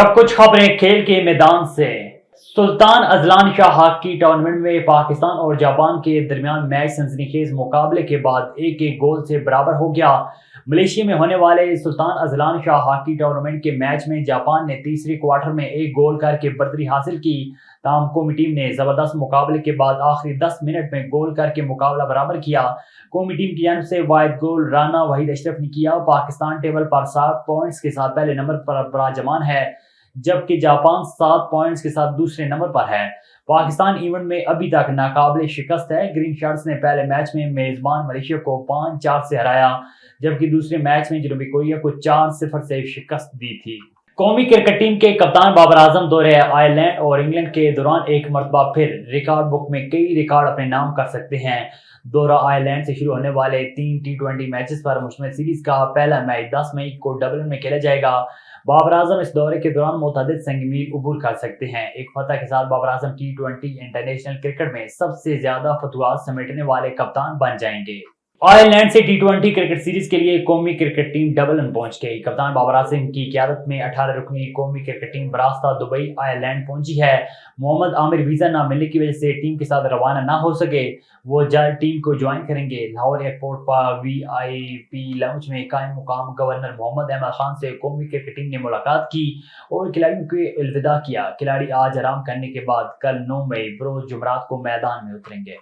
अब कुछ खबरें खेल के मैदान से। Sultan Azlan Shah hockey tournament में पाकिस्तान और जापान के दरमियान मैच सनसनीखेज मुकाबले के बाद एक एक गोल से बराबर हो गया। मलेशिया में होने वाले Sultan Azlan Shah hockey tournament के मैच में जापान ने तीसरे क्वार्टर में एक गोल करके बर्तरी हासिल की। ताहम कौमी टीम ने जबरदस्त मुकाबले के बाद आखिरी 10 मिनट में गोल करके मुकाबला बराबर किया। कौमी टीम की जानब से वाहिद गोल राना वहीद अशरफ ने किया। पाकिस्तान टेबल पर 7 पॉइंट्स के साथ पहले नंबर पर बराजमान है, जबकि जापान 7 पॉइंट्स के साथ दूसरे नंबर पर है। पाकिस्तान इवेंट में अभी तक नाकाबिले शिकस्त है। ग्रीन शर्ट्स ने पहले मैच में मेजबान मलेशिया को 5-4 से हराया, जबकि दूसरे मैच में जनूबी कोरिया को 4-0 से शिकस्त दी थी। कौमी क्रिकेट टीम के कप्तान बाबर आजम दौरे आयरलैंड और इंग्लैंड के दौरान एक मरतबा फिर रिकॉर्ड बुक में कई रिकॉर्ड अपने नाम कर सकते हैं। दौरा आयरलैंड से शुरू होने वाले 3 T20 मैचेस पर मुश्तमिल सीरीज का पहला मैच 10 मई को डबलिन में खेला जाएगा। बाबर आजम इस दौरे के दौरान मुतअद्दिद संग मील अबूर कर सकते हैं। एक फतह के साथ Babar Azam T20 international cricket में सबसे ज्यादा फतवात समेटने वाले कप्तान बन जाएंगे। आयरलैंड से T20 क्रिकेट सीरीज के लिए कौमी क्रिकेट टीम डबलिन पहुंच गई। कप्तान बाबर आजम की क़यादत में 18 रुकनी कौमी क्रिकेट टीम बरास्ता दुबई आयरलैंड पहुंची है। मोहम्मद आमिर वीजा न मिलने की वजह से टीम के साथ रवाना ना हो सके। वो जल्द टीम को ज्वाइन करेंगे। लाहौर एयरपोर्ट पर VIP लाउंज में कायम मुकाम गवर्नर मोहम्मद अहमद खान से कौमी क्रिकेट टीम ने मुलाकात की और खिलाड़ियों को अलविदा किया। खिलाड़ी आज आराम करने के बाद कल 9 मई बरोज जुमरात को मैदान में उतरेंगे।